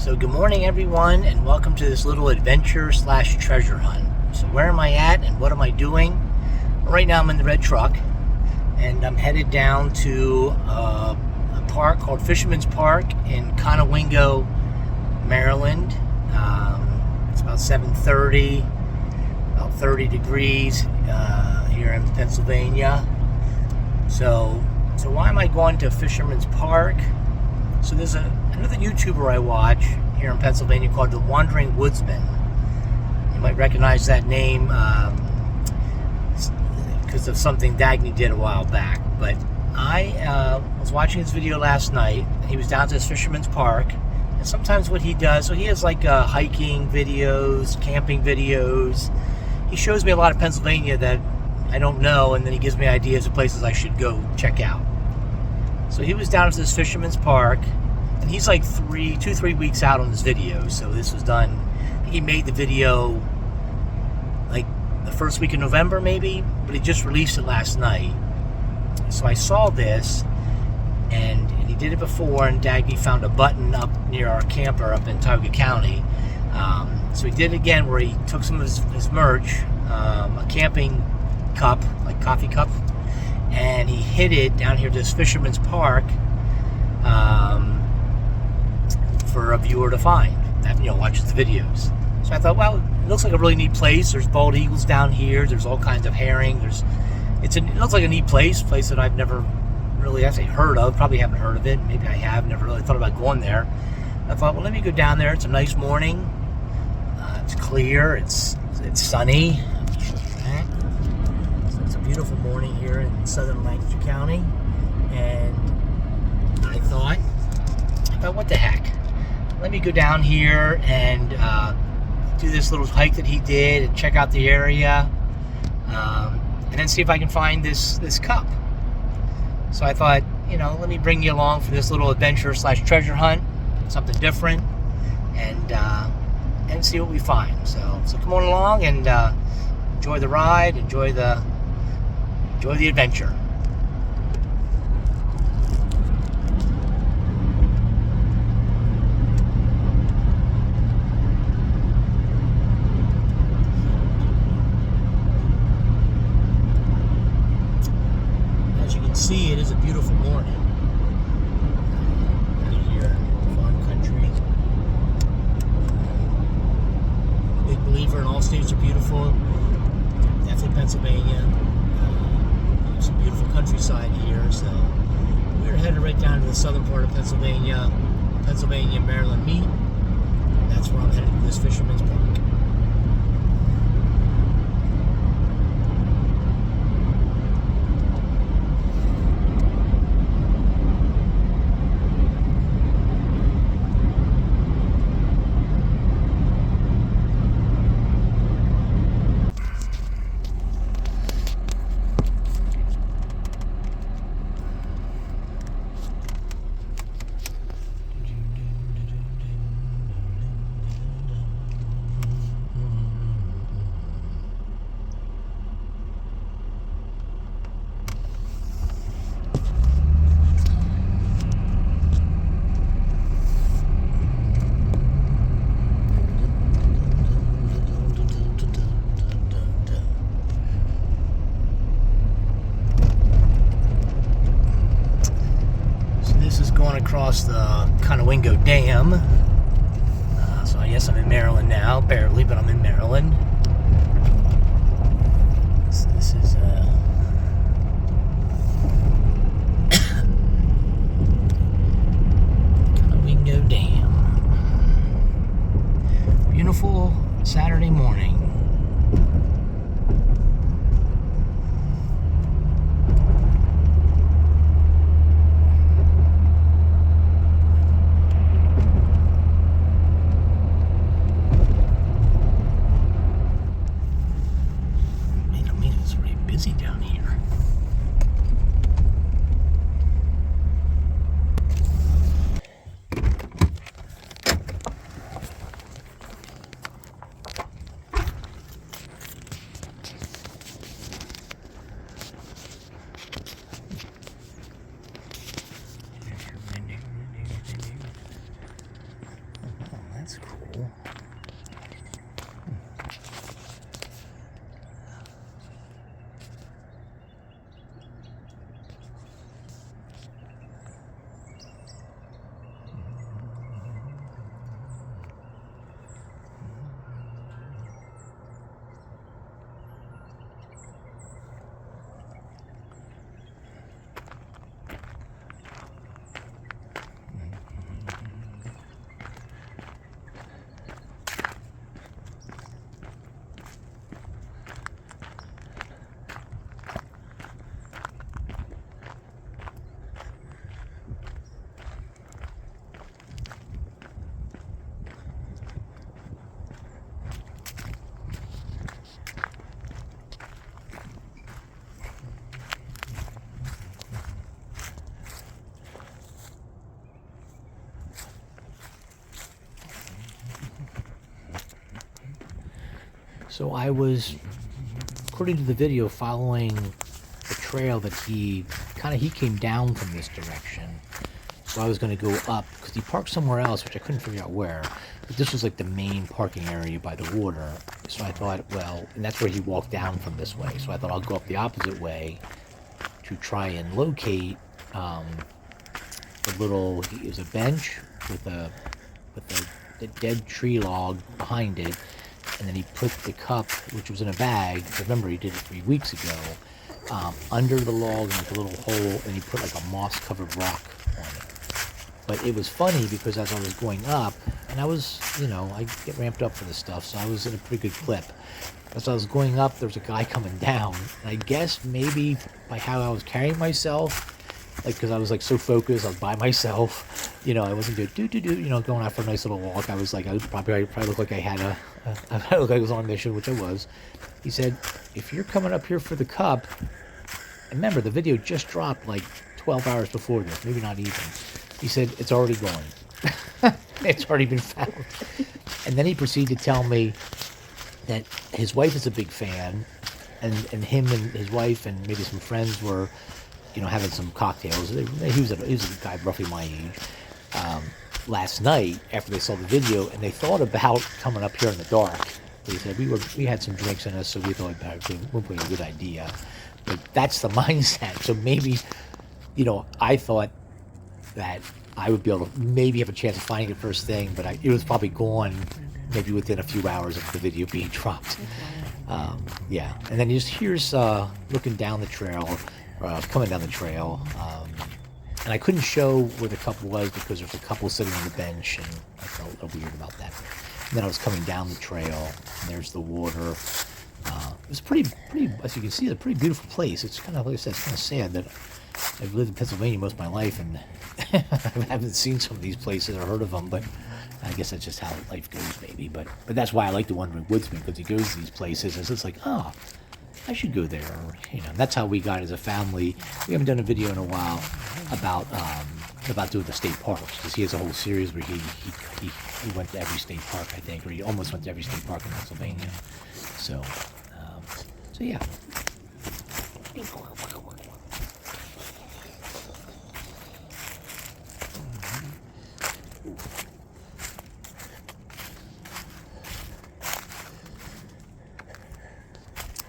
So good morning everyone, and welcome to this little adventure slash treasure hunt. So where am I at and what am I doing? Right now I'm in the red truck and I'm headed down to a park called Fisherman's Park in Conowingo, Maryland. It's about 7:30, about 30 degrees here in Pennsylvania. So why am I going to Fisherman's Park? So there's another YouTuber I watch here in Pennsylvania called The Wandering Woodsman. You might recognize that name because of something Dagny did a while back. But I was watching his video last night. He was down to this Fisherman's Park. And sometimes what he does, so he has like hiking videos, camping videos. He shows me a lot of Pennsylvania that I don't know, and then he gives me ideas of places I should go check out. So he was down at this Fisherman's Park, and he's like 2-3 weeks out on his video. So this was done, I think he made the video like the first week of November maybe, but he just released it last night. So I saw this, and he did it before, and Dagny found a button up near our camper up in Tioga County. So he did it again where he took some of his merch, a camping cup, like coffee cup, and he hid it down here to this Fisherman's Park for a viewer to find that, watches the videos. So I thought, well, it looks like a really neat place. There's bald eagles down here. There's all kinds of herring. It looks like a neat place that I've never really actually heard of. Probably haven't heard of it. Maybe I have. Never really thought about going there. I thought, well, let me go down there. It's a nice morning. It's clear. It's sunny. Let me show you that. So it's a beautiful morning here in southern Lancaster County, and I thought, what the heck? Let me go down here and do this little hike that he did and check out the area, and then see if I can find this cup. So I thought, let me bring you along for this little adventure slash treasure hunt, something different, and see what we find. So come on along and enjoy the ride, enjoy the adventure. As you can see, it is a beautiful morning right here in farm country. Big believer in all states are beautiful. Definitely Pennsylvania. Some beautiful countryside here, so we're headed right down to the southern part of Pennsylvania and Maryland meet. That's where I'm headed, to this Fisherman's Park. Across the Conowingo Dam. So I guess I'm in Maryland now, barely, but I'm in Maryland. So this is Conowingo Dam. Beautiful Saturday morning. Down here. So I was, according to the video, following the trail that he came down from this direction. So I was going to go up, because he parked somewhere else, which I couldn't figure out where. But this was like the main parking area by the water. So I thought, well, and that's where he walked down from this way. So I thought I'll go up the opposite way to try and locate the little, it was a bench with a dead tree log behind it. And then he put the cup, which was in a bag, remember he did it 3 weeks ago, under the log in like a little hole, and he put like a moss-covered rock on it. But it was funny because as I was going up, and I was, I get ramped up for this stuff, so I was in a pretty good clip. As I was going up, there was a guy coming down, and I guess maybe by how I was carrying myself, like, because I was like so focused, I was by myself, I wasn't good, going out for a nice little walk. I was like, I probably looked like I had I looked like I was on a mission, which I was. He said, if you're coming up here for the cup, and remember, the video just dropped like 12 hours before this, maybe not even. He said, it's already gone. It's already been found. And then he proceeded to tell me that his wife is a big fan, and him and his wife and maybe some friends were, having some cocktails. He was a guy roughly my age. Last night, after they saw the video, and they thought about coming up here in the dark. They said we had some drinks in us, so we thought it would be a good idea. But that's the mindset. So maybe, I thought that I would be able to maybe have a chance of finding it first thing, but it was probably gone maybe within a few hours of the video being dropped. Yeah, and then here's looking down the trail, coming down the trail, and I couldn't show where the couple was because there's a couple sitting on the bench, and I felt a little weird about that. And then I was coming down the trail, and there's the water. It was pretty, as you can see, it's a pretty beautiful place. It's kind of, like I said, it's kind of sad that I've lived in Pennsylvania most of my life, and I haven't seen some of these places or heard of them, but I guess that's just how life goes, maybe. But that's why I like the Wandering Woodsman, because he goes to these places, and it's like, oh, I should go there. And that's how we got as a family. We haven't done a video in a while about doing the state parks, because he has a whole series where he went to every state park, I think, or he almost went to every state park in Pennsylvania. So yeah.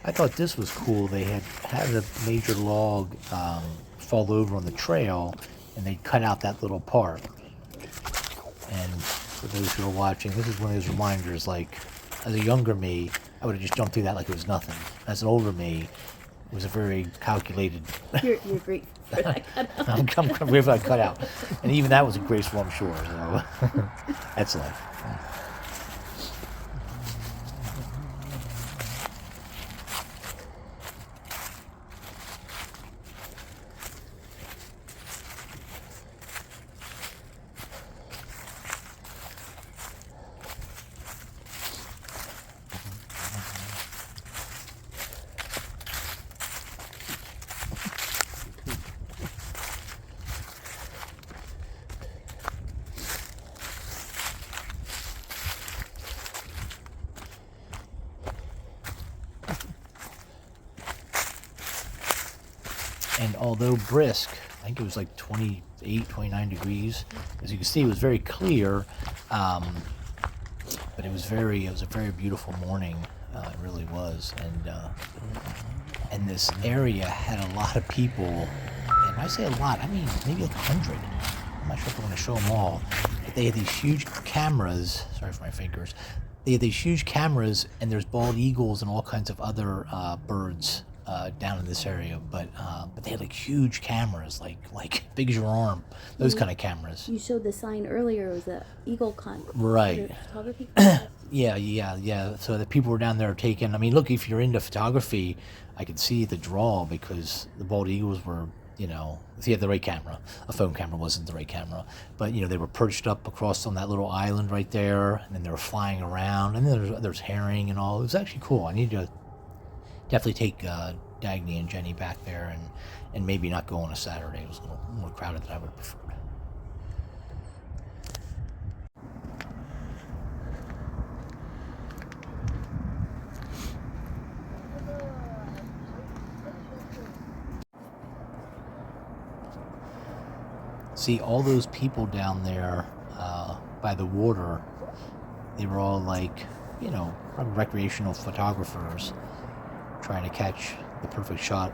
I thought this was cool. They had a major log fall over on the trail, and they cut out that little part. And for those who are watching, this is one of those reminders, like, as a younger me, I would have just jumped through that like it was nothing. As an older me, it was a very calculated... You're great for that cutout. I'm grateful for that cutout. And even that was graceful, I'm sure. So that's life. And although brisk, I think it was like 28, 29 degrees. As you can see, it was very clear, but it was a very beautiful morning. It really was. And this area had a lot of people, and I say a lot, I mean maybe like 100. I'm not sure if I want to show them all. But they had these huge cameras. Sorry for my fingers. They had these huge cameras, and there's bald eagles and all kinds of other birds down in this area, but they had like huge cameras, like big as your arm, those kind of cameras. You showed the sign earlier. It was a eagle con. Right. Photography. Yeah. So the people were down there taking. I mean, look, if you're into photography, I could see the draw because the bald eagles were, if you had the right camera. A phone camera wasn't the right camera, but they were perched up across on that little island right there, and then they were flying around, and then there's herring and all. It was actually cool. I need to definitely take Dagny and Jenny back there, and maybe not go on a Saturday. It was a little more crowded than I would have preferred. See, all those people down there by the water, they were all like, you know, probably recreational photographers trying to catch the perfect shot